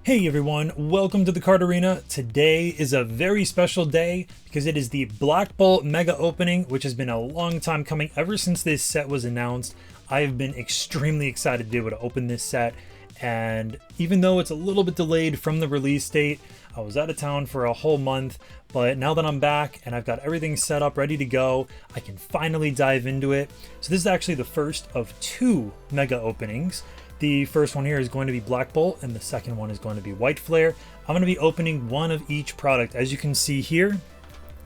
Hey everyone, welcome to the Card Arena. Today is a very special day because it is the Black Bolt Mega Opening, which has been a long time coming. Ever since this set was announced, I have been extremely excited to be able to open this set. And even though it's a little bit delayed from the release date, I was out of town for a whole month, but now that I'm back and I've got everything set up, ready to go, I can finally dive into it. So this is actually the first of two mega openings. The first one here is going to be Black Bolt, and the second one is going to be White Flare. I'm going to be opening one of each product. As you can see here,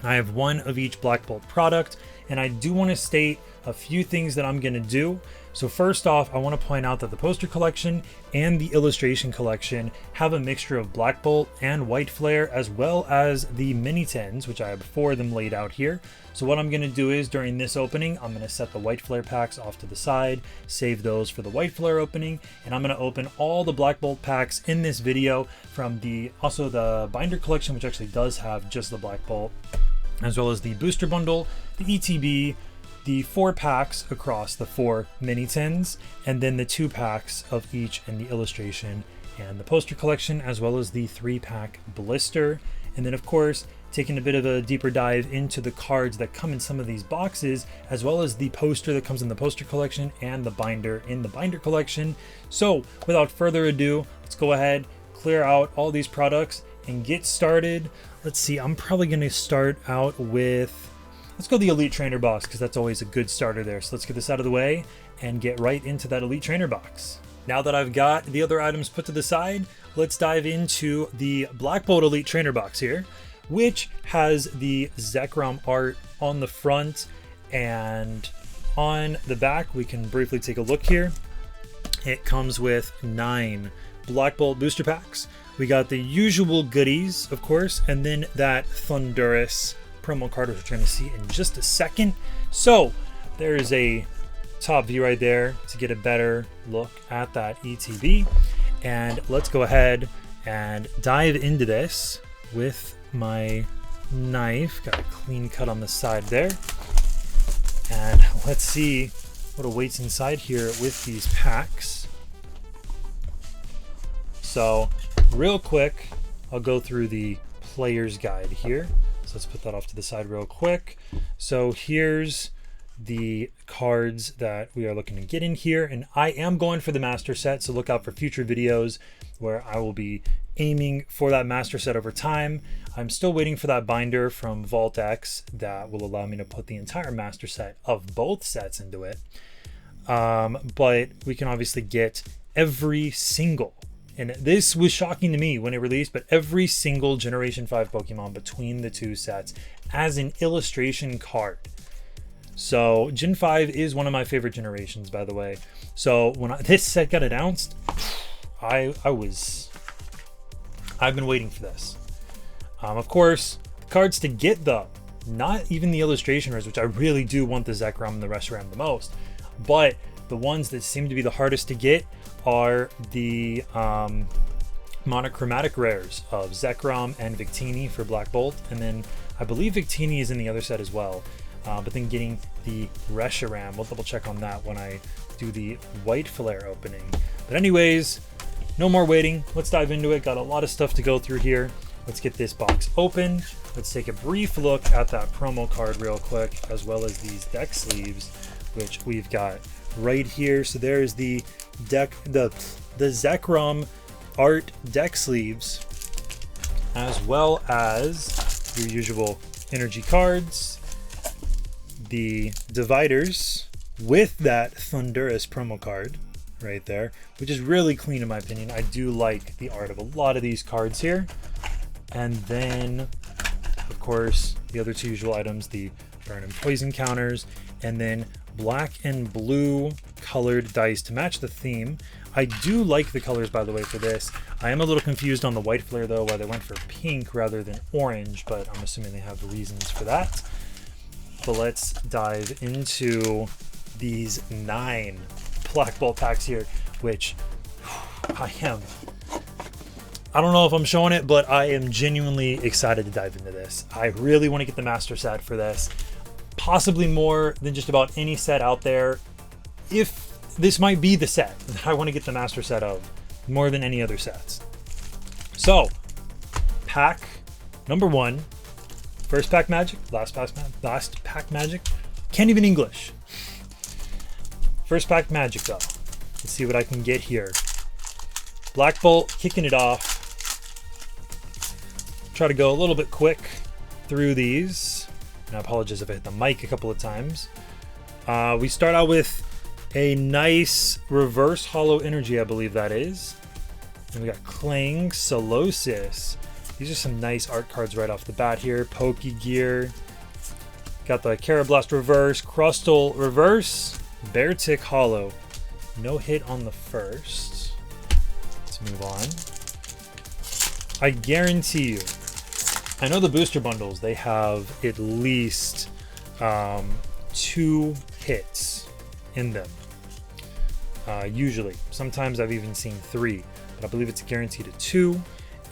I have one of each Black Bolt product, and I do want to state a few things that I'm going to do. So first off, I want to point out that the poster collection and the illustration collection have a mixture of Black Bolt and White Flare, as well as the mini tins, which I have four of them laid out here. So what I'm going to do is during this opening, I'm going to set the White Flare packs off to the side, save those for the White Flare opening, and I'm going to open all the Black Bolt packs in this video from also the binder collection, which actually does have just the Black Bolt, as well as the booster bundle, the ETB, the 4 packs across the 4 mini tins, and then the 2 packs of each in the illustration and the poster collection, as well as the 3-pack blister. And then of course, taking a bit of a deeper dive into the cards that come in some of these boxes, as well as the poster that comes in the poster collection and the binder in the binder collection. So without further ado, let's go ahead, clear out all these products and get started. Let's see, I'm probably going to start out with, let's go the Elite Trainer box, because that's always a good starter there. So let's get this out of the way and get right into that Elite Trainer box. Now that I've got the other items put to the side, let's dive into the Black Bolt Elite Trainer box here, which has the Zekrom art on the front, and on the back we can briefly take a look here. It comes with 9 Black Bolt booster packs. We got the usual goodies, of course, and then that Thunderous promo card, which we're trying to see in just a second. So there is a top view right there to get a better look at that ETB. And let's go ahead and dive into this with my knife. Got a clean cut on the side there. And let's see what awaits inside here with these packs. So real quick, I'll go through the player's guide here. So let's put that off to the side real quick. So here's the cards that we are looking to get in here, and I am going for the master set, so look out for future videos where I will be aiming for that master set over time. I'm still waiting for that binder from Vault X that will allow me to put the entire master set of both sets into it. But we can obviously get every single, and this was shocking to me when it released, but every single Generation 5 Pokemon between the two sets as an illustration card. So Gen 5 is one of my favorite generations, by the way. So when this set got announced, I've been waiting for this. Of course, the cards to get though, not even the illustration rares, which I really do want the Zekrom and the Reshiram the most, but the ones that seem to be the hardest to get are the monochromatic rares of Zekrom and Victini for Black Bolt, and then I believe Victini is in the other set as well. But then getting the Reshiram, we'll double check on that when I do the White Flare opening. But anyways, no more waiting. Let's dive into it. Got a lot of stuff to go through here. Let's get this box open. Let's take a brief look at that promo card real quick, as well as these deck sleeves, which we've got right here. So there's the Zekrom art deck sleeves, as well as your usual energy cards, the dividers with that Thunderous promo card right there, which is really clean in my opinion. I do like the art of a lot of these cards here. And then of course the other two usual items, the burn and poison counters, and then black and blue colored dice to match the theme. I do like the colors, by the way, for this. I am a little confused on the White Flare though, why they went for pink rather than orange, but I'm assuming they have reasons for that. But let's dive into these 9 Black Bolt packs here, which I don't know if I'm showing it, but I am genuinely excited to dive into this. I really want to get the master set for this, possibly more than just about any set out there. If this might be the set that I want to get the master set of more than any other sets. So, pack number 1. First pack magic, last pack magic. Can't even English. First pack magic though. Let's see what I can get here. Black Bolt kicking it off. Try to go a little bit quick through these. And I apologize if I hit the mic a couple of times. We start out with a nice reverse hollow energy, I believe that is. And we got Clang, Solosis. These are some nice art cards right off the bat here. Pokegear. Got the Carablast reverse, Crustle reverse, Beartic hollow. No hit on the first. Let's move on. I guarantee you, I know the booster bundles, they have at least 2 hits in them. Usually. Sometimes I've even seen 3, but I believe it's guaranteed at 2.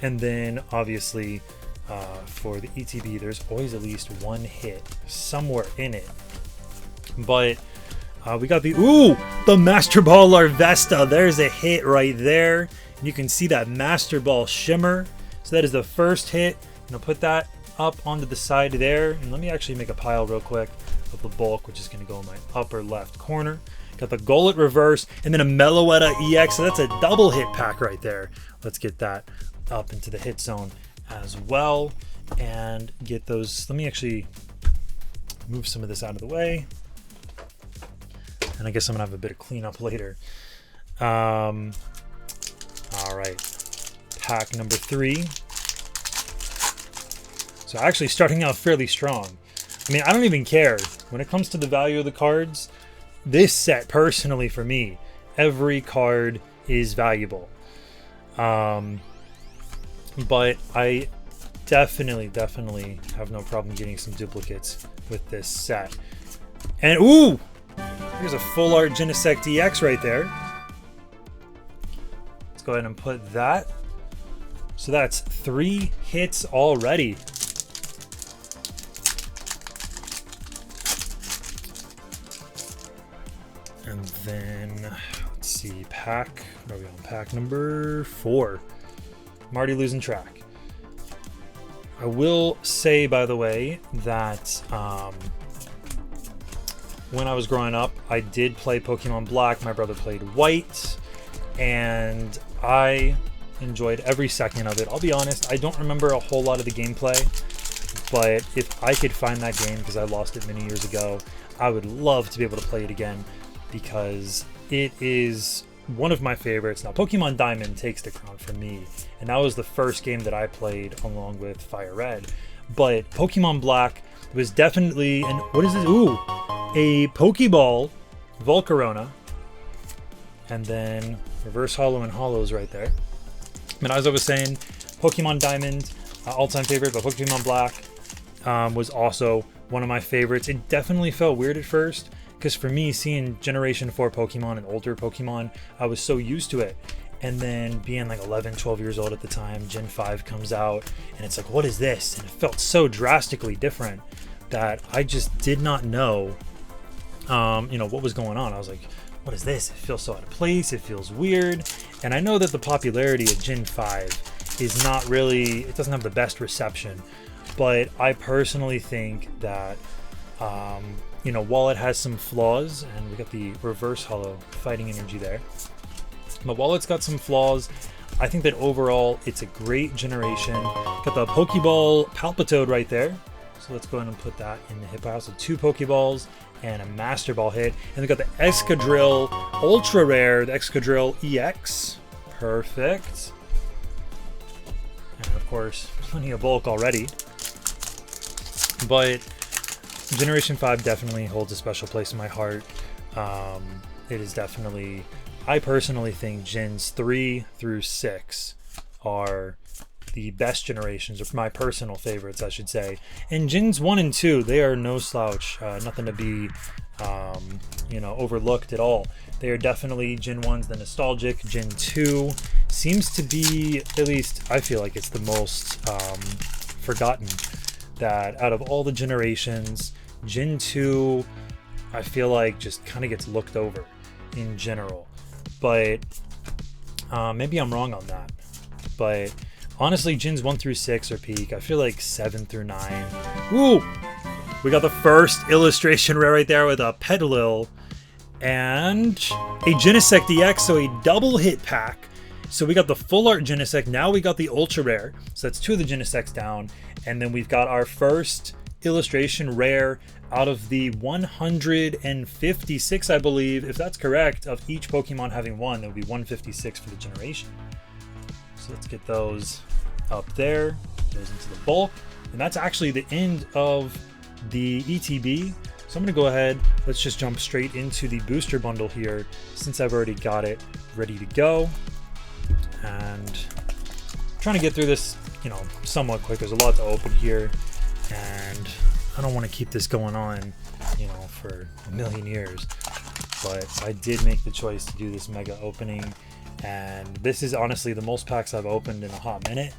And then obviously for the ETB, there's always at least 1 hit somewhere in it. But we got the Master Ball Larvesta. There's a hit right there. You can see that Master Ball shimmer. So that is the first hit. I'm gonna put that up onto the side there. And let me actually make a pile real quick of the bulk, which is gonna go in my upper left corner. Got the Golett reverse and then a Meloetta EX. So that's a double hit pack right there. Let's get that up into the hit zone as well and get those. Let me actually move some of this out of the way, and I guess I'm gonna have a bit of cleanup later. All right, pack number 3. So actually starting out fairly strong. I mean, I don't even care when it comes to the value of the cards. This set, personally for me, every card is valuable. But I definitely have no problem getting some duplicates with this set. And here's a full art Genesect EX right there. Let's go ahead and put that. So that's 3 hits already. And then let's see, pack. Where are we on? Pack number 4. I'm already losing track. I will say, by the way, that when I was growing up, I did play Pokemon Black. My brother played White, and I enjoyed every second of it. I'll be honest, I don't remember a whole lot of the gameplay, but if I could find that game, because I lost it many years ago, I would love to be able to play it again, because it is one of my favorites. Now, Pokemon Diamond takes the crown for me, and that was the first game that I played along with Fire Red. But Pokemon Black was definitely, and what is this? A Pokeball Volcarona, and then reverse hollow and hollows right there. And as I was saying, Pokemon Diamond, all-time favorite, but Pokemon Black was also one of my favorites. It definitely felt weird at first, because for me, seeing Generation 4 Pokemon and older Pokemon, I was so used to it. And then being like 11, 12 years old at the time, Gen 5 comes out, and it's like, what is this? And it felt so drastically different that I just did not know, what was going on. I was like, what is this? It feels so out of place. It feels weird. And I know that the popularity of Gen 5 is not really, it doesn't have the best reception. But I personally think that, while it has some flaws, and we got the reverse hollow fighting energy there, but while it's got some flaws, I think that overall it's a great generation. Got the Pokeball Palpitoad right there. So let's go ahead and put that in the hit pile. So 2 Pokeballs and a Master Ball hit. And we got the Excadrill Ultra Rare, the Excadrill EX. Perfect. And of course, plenty of bulk already. But Generation 5 definitely holds a special place in my heart. It is definitely, I personally think Gens 3 through 6 are the best generations, or my personal favorites, I should say. And Gens 1 and 2, they are no slouch, nothing to be, overlooked at all. They are definitely, Gen 1's the nostalgic, Gen 2 seems to be, at least I feel like it's the most forgotten. That out of all the generations, Gen 2, I feel like just kind of gets looked over in general. But maybe I'm wrong on that. But Honestly, gens 1 through 6 are peak. I feel like 7 through 9. Woo! We got the first illustration rare right there with a Petilil and a Genesect DX, so a double hit pack. So we got the full art Genesect, now we got the ultra rare. So that's 2 of the Genesects down. And then we've got our first illustration rare out of the 156, I believe, if that's correct, of each Pokemon having one. That would be 156 for the generation. So let's get those up there, goes into the bulk. And that's actually the end of the ETB. So I'm going to go ahead, let's just jump straight into the booster bundle here, since I've already got it ready to go. And I'm trying to get through this, you know, somewhat quick. There's a lot to open here, and I don't want to keep this going on, you know, for a million years. But I did make the choice to do this mega opening, and this is honestly the most packs I've opened in a hot minute,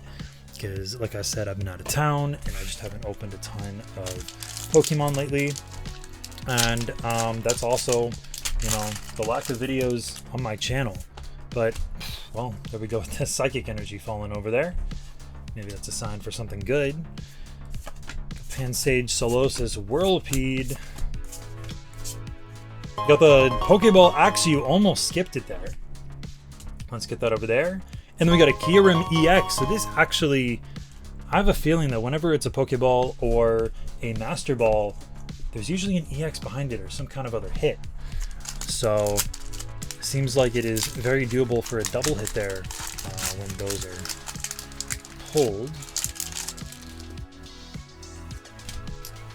because like I said, I've been out of town and I just haven't opened a ton of Pokemon lately. And that's also, you know, the lack of videos on my channel. But well, there we go with the Psychic Energy falling over there. Maybe that's a sign for something good. Pansage, Solosis, Whirlpeed. Got the Pokeball Axew, almost skipped it there. Let's get that over there. And then we got a Kyurem EX. So this actually, I have a feeling that whenever it's a Pokeball or a Master Ball, there's usually an EX behind it or some kind of other hit. So seems like it is very doable for a double hit there when those are pulled.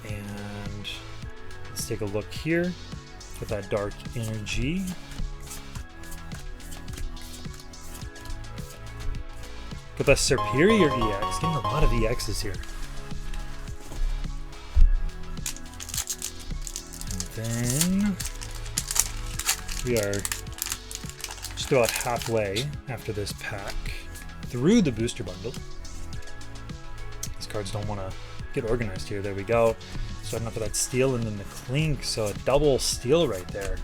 And let's take a look here at that Dark Energy. Got that Superior EX, getting a lot of EXs here. And then we are just about halfway after this pack through the booster bundle. These cards don't want to get organized here. There we go. Starting off with that Steel and then the Clink, so a double Steel right there.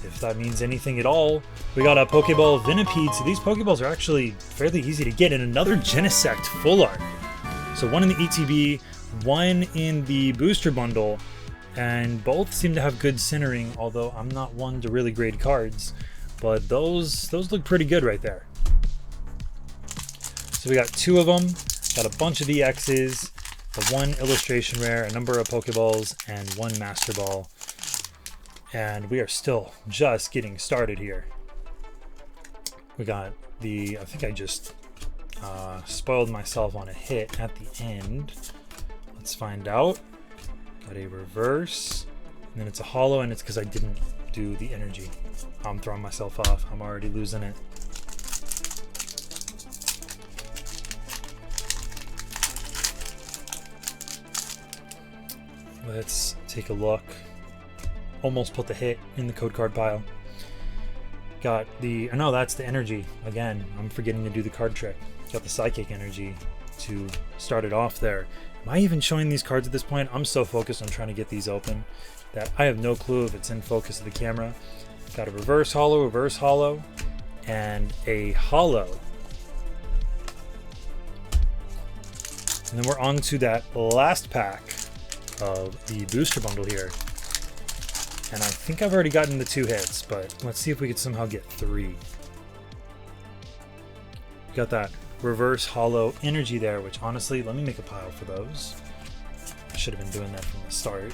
If that means anything at all. We got a Pokeball Venipede, so these Pokeballs are actually fairly easy to get, and another Genesect full art. So one in the ETB, one in the booster bundle, and both seem to have good centering, although I'm not one to really grade cards, but those look pretty good right there. So we got 2 of them, got a bunch of EXs, the 1 illustration rare, a number of Pokeballs, and 1 Master Ball. And we are still just getting started here. We got the, I think I just spoiled myself on a hit at the end. Let's find out. Got a reverse, and then it's a holo, and it's because I didn't do the energy. I'm throwing myself off. I'm already losing it. Let's take a look. Almost put the hit in the code card pile. Got the, no, that's the energy. Again, I'm forgetting to do the card trick. Got the Psychic Energy to start it off there. Am I even showing these cards at this point? I'm so focused on trying to get these open that I have no clue if it's in focus of the camera. Got a reverse holo, and a holo. And then we're on to that last pack of the booster bundle here. And I think I've already gotten the 2 hits, but let's see if we could somehow get 3. Got that reverse holo energy there, which honestly, let me make a pile for those. I should have been doing that from the start.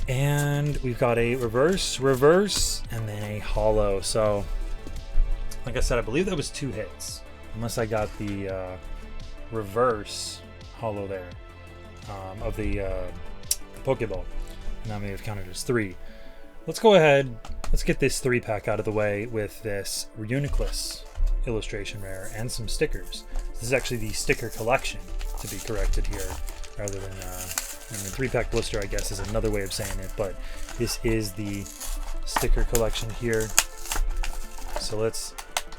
And we've got a reverse, and then a holo. So, like I said, I believe that was 2 hits. Unless I got the reverse holo there of the Pokeball. Now may have counted as 3. Let's go ahead, let's get this 3-pack out of the way with this Reuniclus illustration rare and some stickers. This is actually the sticker collection, to be corrected here, rather than the 3-pack blister, I guess is another way of saying it, but this is the sticker collection here. So let's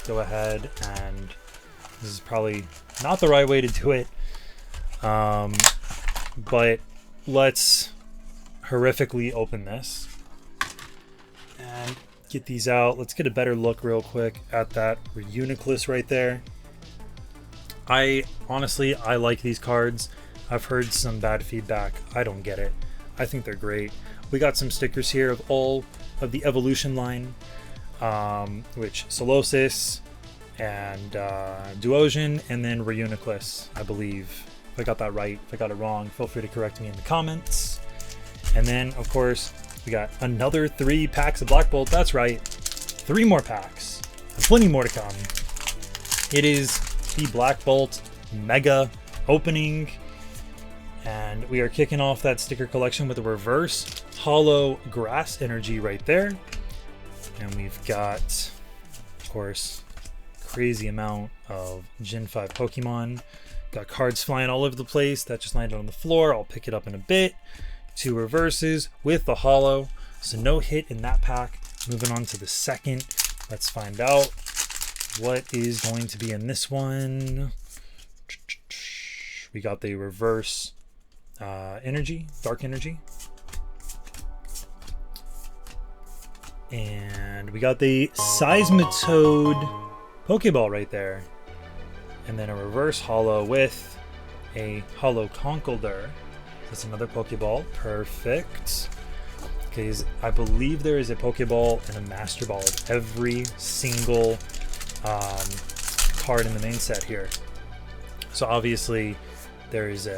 go ahead, and this is probably not the right way to do it, but let's horrifically open this and get these out. Let's get a better look real quick at that Reuniclus right there. I honestly, I like these cards. I've heard some bad feedback. I don't get it. I think they're great. We got some stickers here of all of the evolution line, which Solosis and Duosion, and then Reuniclus, I believe. If I got that right, if I got it wrong, feel free to correct me in the comments. And then, of course, we got another 3 packs of Black Bolt. That's right, 3 more packs, and plenty more to come. It is the Black Bolt Mega opening, and we are kicking off that sticker collection with a reverse hollow grass energy right there. And we've got, of course, crazy amount of Gen 5 Pokemon. Got cards flying all over the place that just landed on the floor. I'll pick it up in a bit. 2 reverses with the hollow, so no hit in that pack. Moving on to the second, let's find out what is going to be in this one. We got the reverse energy, dark energy, and we got the Seismitoad Pokeball right there, and then a reverse hollow with a hollow Conkeldurr. That's another Pokeball. Perfect. Okay, I believe there is a Pokeball and a Master Ball of every single card in the main set here. So obviously there is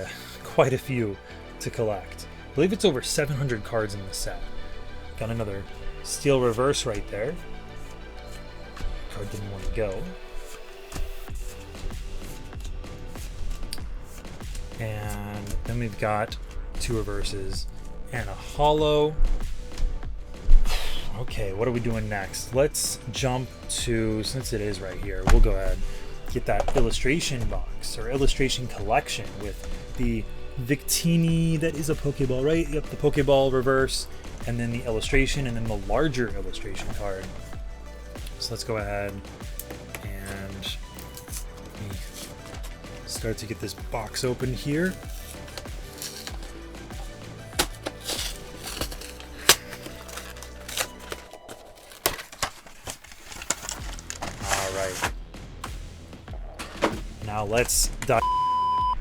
quite a few to collect. I believe it's over 700 cards in the set. Got another Steel Reverse right there. Card didn't want to go. And then we've got 2 reverses and a hollow. Okay, what are we doing next? Let's jump to, since it is right here, we'll go ahead get that illustration box or illustration collection with the Victini that is a Pokeball, right? Yep, the Pokeball reverse, and then the illustration, and then the larger illustration card. So let's go ahead and start to get this box open here. Alright. Now let's dive.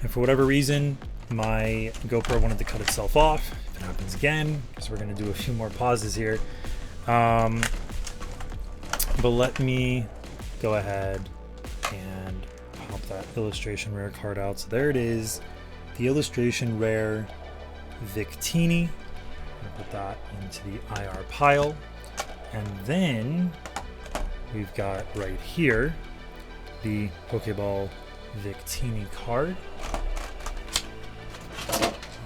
And for whatever reason, my GoPro wanted to cut itself off. If it happens again, because we're going to do a few more pauses here. But let me go ahead and pop that illustration rare card out. So there it is, the illustration rare Victini. I'm gonna put that into the IR pile. And then we've got right here the Pokeball Victini card.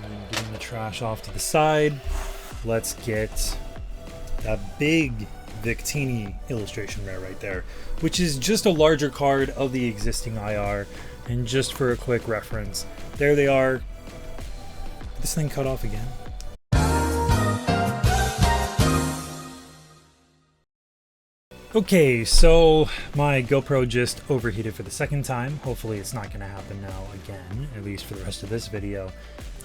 And getting the trash off to the side, let's get that big Victini illustration rare right there, which is just a larger card of the existing IR. And just for a quick reference, there they are. This thing cut off again. Okay, so my GoPro just overheated for the second time. Hopefully it's not going to happen now again, at least for the rest of this video.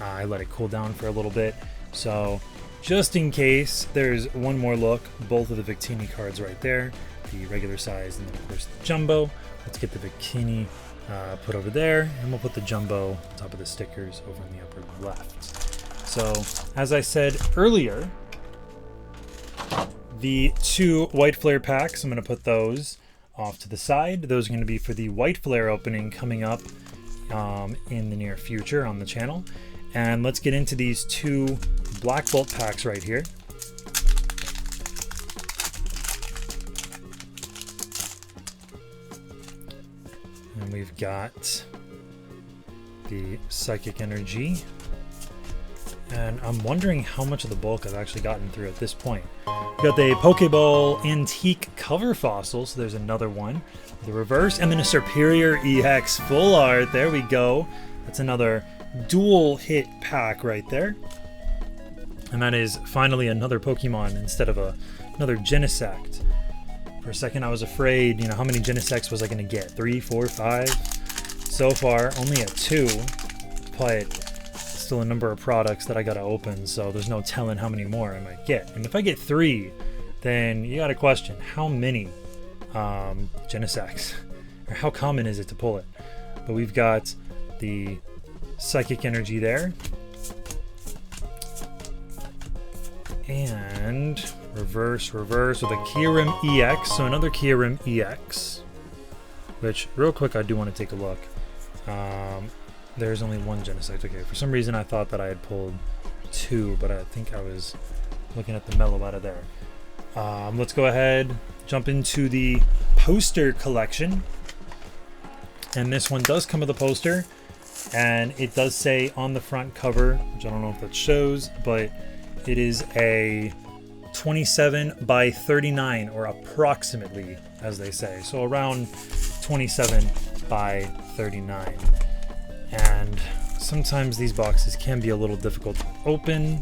I let it cool down for a little bit. So just in case, there's one more look. Both of the Victini cards right there, the regular size and then of course the jumbo. Let's get the Victini put over there, and we'll put the jumbo on top of the stickers over in the upper left. So as I said earlier, the 2 White Flare packs, I'm going to put those off to the side. Those are going to be for the White Flare opening coming up in the near future on the channel. And let's get into these 2 Black Bolt packs right here. And we've got the Psychic Energy. And I'm wondering how much of the bulk I've actually gotten through at this point. We've got the Pokeball Antique Cover Fossil, so there's another one. The reverse, and then a Superior EX Full Art. There we go. That's another dual hit pack right there. And that is finally another Pokemon instead of another Genesect. For a second I was afraid, you know, how many Genesects was I going to get? 3, 4, 5? So far, only at 2. But still a number of products that I got to open, so there's no telling how many more I might get. And if I get 3, then you got to question how many Genesects, or how common is it to pull it? But we've got the Psychic Energy there. And reverse with a Kyurem EX. So another Kyurem EX. Which, real quick, I do want to take a look. There's only one Genesect. Okay, for some reason I thought that I had pulled two, but I think I was looking at the Mellow out of there. Let's go ahead, jump into the poster collection. And this one does come with a poster. And it does say on the front cover, which I don't know if that shows, but it is a 27 by 39, or approximately, as they say. So around 27 by 39. And sometimes these boxes can be a little difficult to open.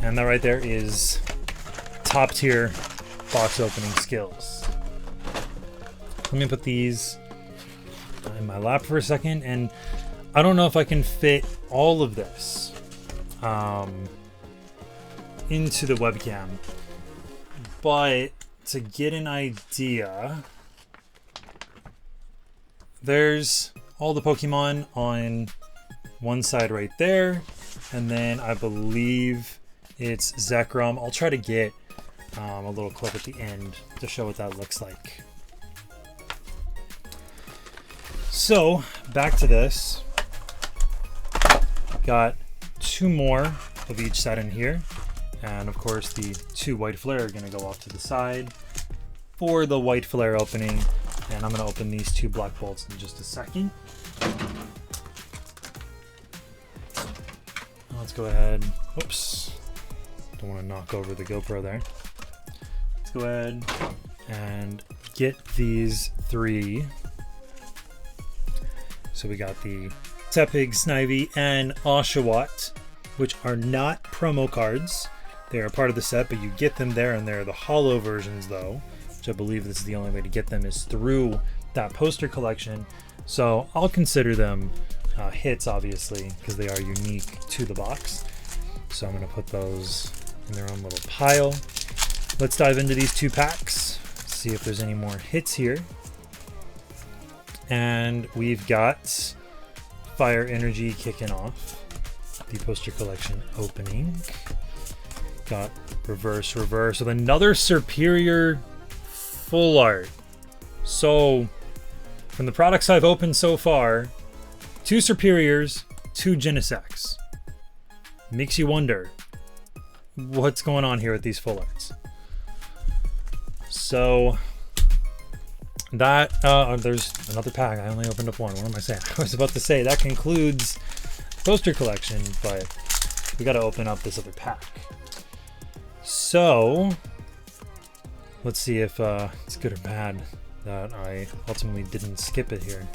And that right there is top tier box opening skills. Let me put these in my lap for a second, and I don't know if I can fit all of this into the webcam, but to get an idea, there's all the Pokemon on one side right there, and then I believe it's Zekrom. I'll try to get a little clip at the end to show what that looks like. So back to this, got two more of each set in here, and of course the two White Flare are going to go off to the side for the White Flare opening, and I'm going to open these two Black Bolts in just a second. Let's go ahead, oops, don't want to knock over the GoPro there. Let's go ahead and get these three. So we got the Tepig, Snivy, and Oshawott, which are not promo cards. They are part of the set, but you get them there, and they're the holo versions though, which I believe this is the only way to get them is through that poster collection. So I'll consider them hits, obviously, because they are unique to the box. So I'm going to put those in their own little pile. Let's dive into these two packs, see if there's any more hits here. And we've got Fire Energy kicking off the poster collection opening. Got reverse with another Serperior full art. So from the products I've opened so far, two Serperiors, two Genesects. Makes you wonder what's going on here with these full arts. So that there's another pack. I only opened up one. What am I saying? I was about to say that concludes poster collection, but we got to open up this other pack. So let's see if it's good or bad that I ultimately didn't skip it here.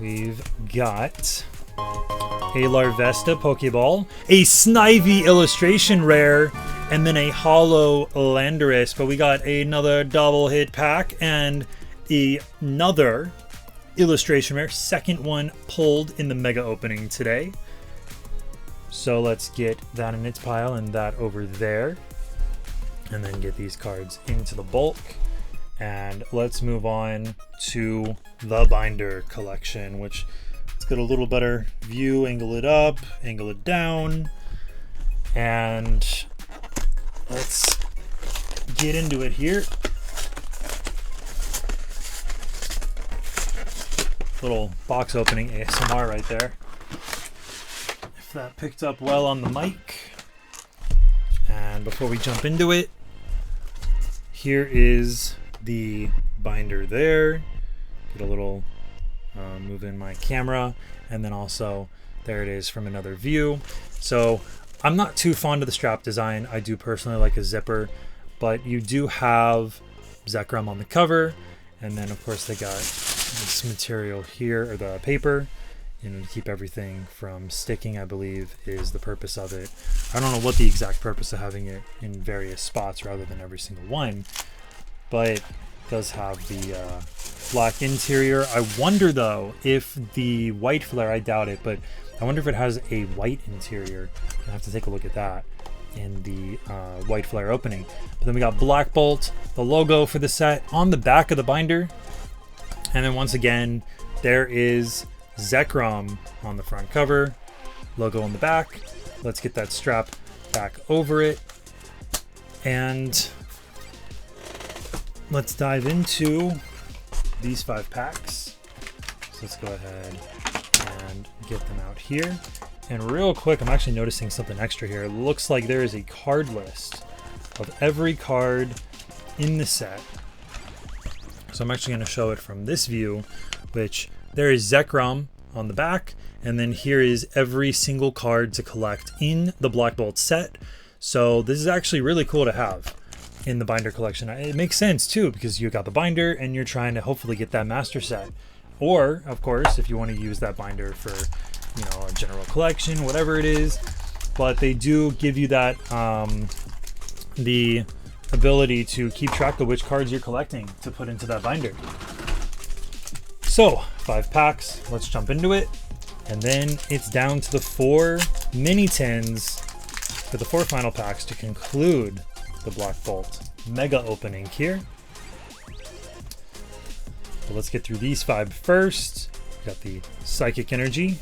We've got a Larvesta Pokeball, a Snivy illustration rare, and then a holo Landorus. But we got another double hit pack and another illustration rare, second one pulled in the mega opening today. So let's get that in its pile and that over there, and then get these cards into the bulk. And let's move on to the binder collection, which let's get a little better view, angle it up, angle it down, and let's get into it here. Little box opening ASMR right there. If that picked up well on the mic. And before we jump into it, here is the binder there. Get a little move in my camera, and then also there it is from another view. So I'm not too fond of the strap design. I do personally like a zipper, but you do have Zekrom on the cover, and then of course they got this material here, or the paper, you know, to keep everything from sticking, I believe is the purpose of it. I don't know what the exact purpose of having it in various spots rather than every single one, but it does have the black interior. I wonder though if the White Flare, I doubt it, but I wonder if it has a white interior. I have to take a look at that. in the White Flare opening. But then we got Black Bolt, the logo for the set on the back of the binder. And then once again, there is Zekrom on the front cover, logo on the back. Let's get that strap back over it. And let's dive into these 5 packs. So let's go ahead and get them out here. And real quick, I'm actually noticing something extra here. It looks like there is a card list of every card in the set. So I'm actually going to show it from this view, which there is Zekrom on the back, and then here is every single card to collect in the Black Bolt set. So this is actually really cool to have in the binder collection. It makes sense too, because you got the binder and you're trying to hopefully get that master set. Or, of course, if you want to use that binder for, you know, a general collection, whatever it is. But they do give you that, the ability to keep track of which cards you're collecting to put into that binder. So, 5 packs, let's jump into it. And then it's down to the 4 mini tins for the 4 final packs to conclude the Black Bolt mega opening here. So let's get through these 5 first. We got the Psychic Energy.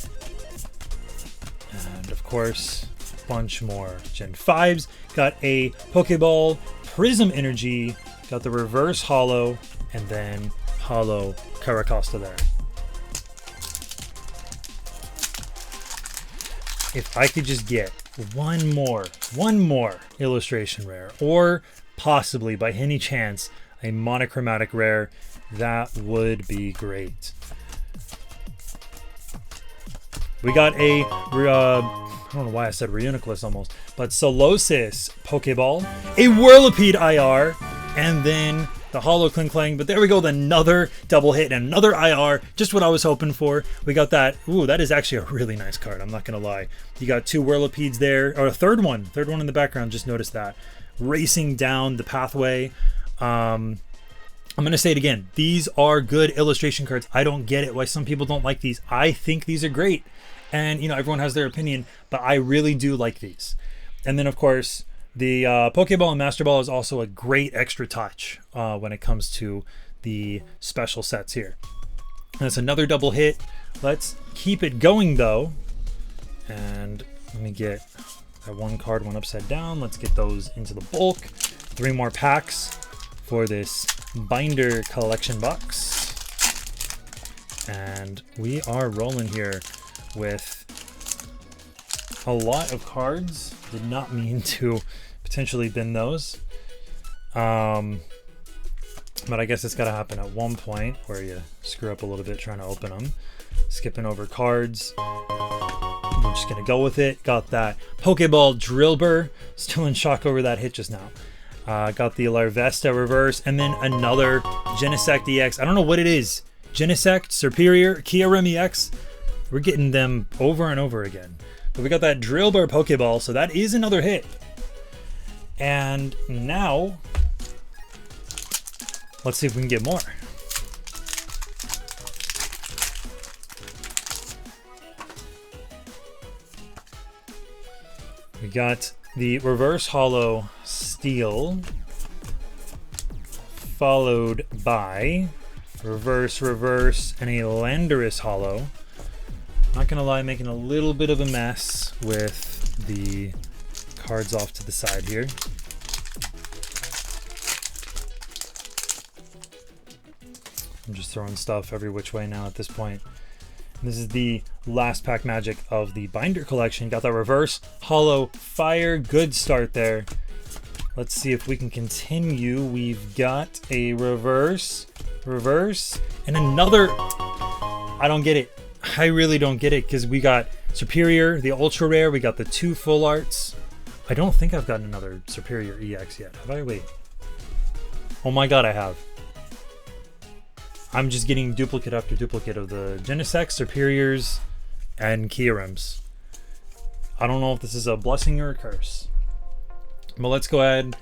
And of course, a bunch more Gen 5s. Got a Pokeball Prism Energy. Got the reverse holo, and then holo Caracosta there. If I could just get one more illustration rare, or possibly by any chance a monochromatic rare, that would be great. We got a, I don't know why I said Reuniclus almost, but Solosis Pokeball, a Whirlipede IR, and then the Holo Klinklang. But there we go, another double hit and another IR, just what I was hoping for. We got that. Ooh, that is actually a really nice card, I'm not gonna lie. You got 2 Whirlipedes there, or a third one in the background, just noticed that. Racing down the pathway. I'm gonna say it again, these are good illustration cards. I don't get it why some people don't like these. I think these are great. And, you know, everyone has their opinion, but I really do like these. And then, of course, the Pokeball and Master Ball is also a great extra touch when it comes to the special sets here. And that's another double hit. Let's keep it going, though. And let me get that one card, one upside down. Let's get those into the bulk. 3 more packs for this binder collection box. And we are rolling here with a lot of cards. Did not mean to potentially bin those, but I guess it's got to happen at one point where you screw up a little bit trying to open them. Skipping over cards, I'm just gonna go with it. Got that Pokeball Drillbur, still in shock over that hit just now. Got the Larvesta reverse, and then another Genesect EX. I don't know what it is. Genesect, Serperior, Kyurem EX. We're getting them over and over again. But we got that Drillbur Pokeball, so that is another hit. And now, let's see if we can get more. We got the reverse holo Steel, followed by reverse, and a Landorus holo. Not gonna lie, making a little bit of a mess with the cards off to the side here. I'm just throwing stuff every which way now at this point. This is the last pack magic of the binder collection. Got that reverse holo Fire. Good start there. Let's see if we can continue. We've got a reverse, and another. I don't get it. I really don't get it, because we got Serperior, the ultra rare. We got the 2 full arts. I don't think I've gotten another Serperior EX yet. Have I? Wait. Oh my god, I have. I'm just getting duplicate after duplicate of the Genesect, Serperiors, and Kyurems. I don't know if this is a blessing or a curse. But let's go ahead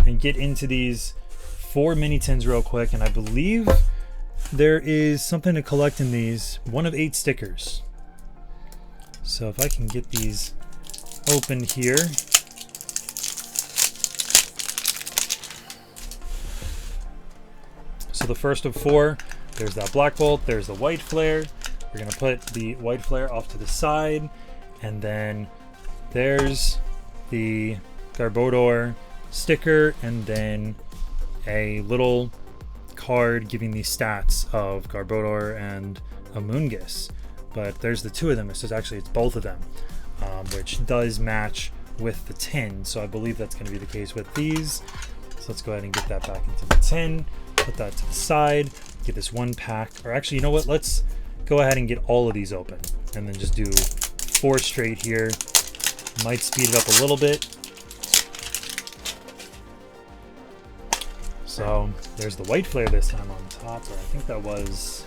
and get into these 4 mini tins real quick. And I believe there is something to collect in these. 1 of 8 stickers. So if I can get these open here. So the first of 4, there's that Black Bolt, there's the White Flare. We're gonna put the White Flare off to the side, and then there's the Garbodor sticker, and then a little card giving the stats of Garbodor and Amoonguss. But there's the 2 of them. It's both of them, which does match with the tin. So I believe that's going to be the case with these. So let's go ahead and get that back into the tin. Put that to the side. Get this one pack. Or actually, you know what? Let's go ahead and get all of these open, and then just do 4 straight here. Might speed it up a little bit. So there's the White Flare this time on top, or I think that was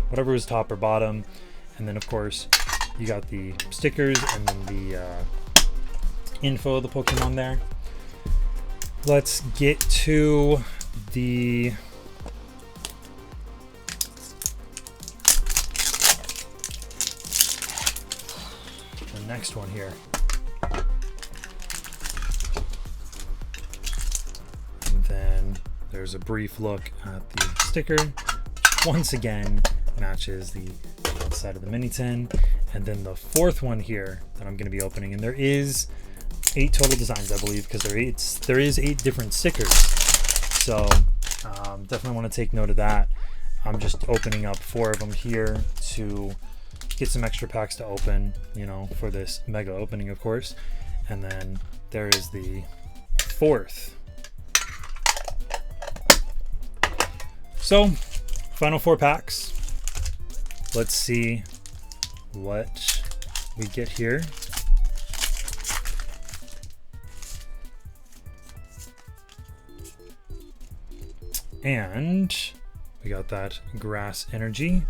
whatever was top or bottom. And then of course you got the stickers and then the info of the Pokemon there. Let's get to the next one here. And then there's a brief look at the sticker. Once again, matches the outside of the mini tin. And then the 4th one here that I'm going to be opening, and there is 8 total designs, I believe, because there is 8 different stickers. So definitely want to take note of that. I'm just opening up 4 of them here to get some extra packs to open, you know, for this mega opening, of course. And then there is the 4th. So final 4 packs. Let's see what we get here. And we got that Grass Energy,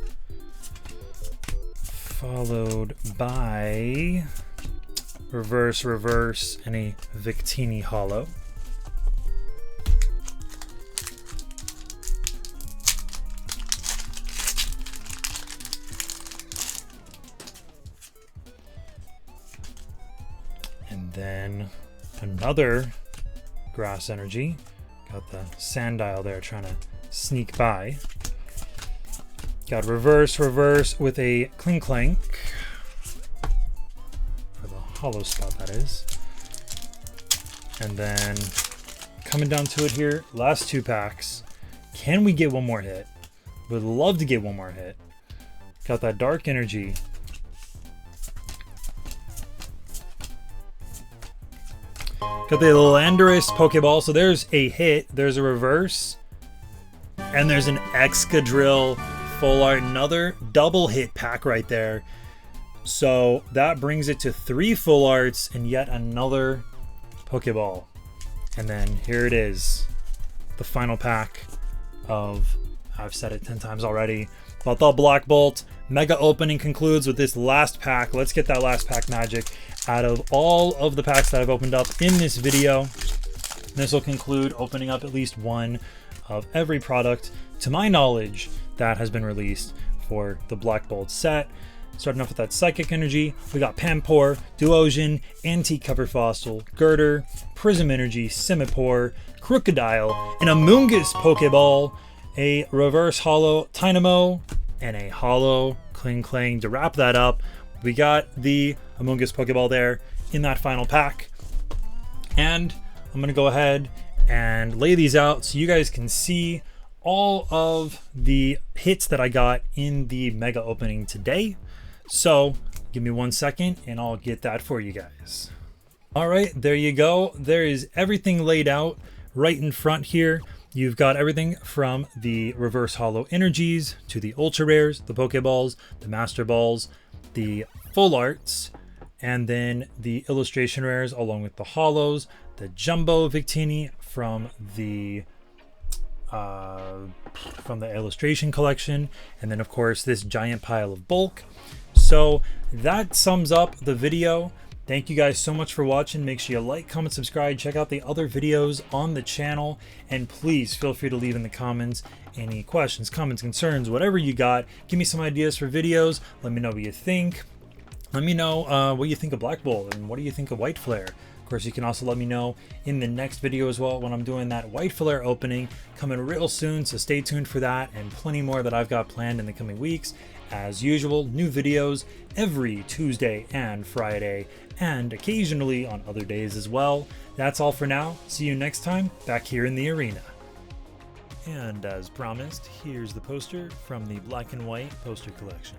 followed by Reverse, and a Victini Holo. And then another Grass Energy. Got the Sandile there trying to sneak by. Got Reverse with a Klinklang. For the hollow spot, that is. And then coming down to it here, last 2 packs. Can we get one more hit? Would love to get one more hit. Got that Dark Energy. Got the Landorus Pokeball. So there's a hit, there's a reverse, and there's an Excadrill full art. Another double hit pack right there. So that brings it to 3 full arts and yet another Pokeball. And then here it is, the final pack of, I've said it 10 times already, but the Black Bolt mega opening concludes with this last pack. Let's get that last pack magic out of all of the packs that I've opened up in this video. This will conclude opening up at least one of every product, to my knowledge, that has been released for the Black Bolt set. Starting off with that Psychic Energy, we got Pampor, Duosion, Antique Cover Fossil, Girder, Prism Energy, Simipour, Crocodile, an Amoonguss Pokeball, a Reverse Holo Tynamo, and a Holo Klinklang. To wrap that up, we got the Amoonguss Pokeball there in that final pack. And I'm going to go ahead and lay these out so you guys can see all of the hits that I got in the mega opening today. So give me 1 second and I'll get that for you guys. All right, there you go. There is everything laid out right in front here. You've got everything from the Reverse Holo Energies to the Ultra Rares, the Pokeballs, the Master Balls, the Full Arts, and then the Illustration Rares along with the Holos, the Jumbo Victini from the Illustration Collection, and then of course this giant pile of bulk. So that sums up the video. Thank you guys so much for watching. Make sure you like, comment, subscribe, check out the other videos on the channel, and please feel free to leave in the comments any questions, comments, concerns, whatever you got. Give me some ideas for videos. Let me know what you think. Let me know what you think of Black Bolt and what do you think of White Flare. Of course, you can also let me know in the next video as well when I'm doing that White Flare opening coming real soon, so stay tuned for that and plenty more that I've got planned in the coming weeks. As usual, new videos every Tuesday and Friday, and occasionally on other days as well. That's all for now. See you next time back here in the arena. And as promised, here's the poster from the Black and White poster collection.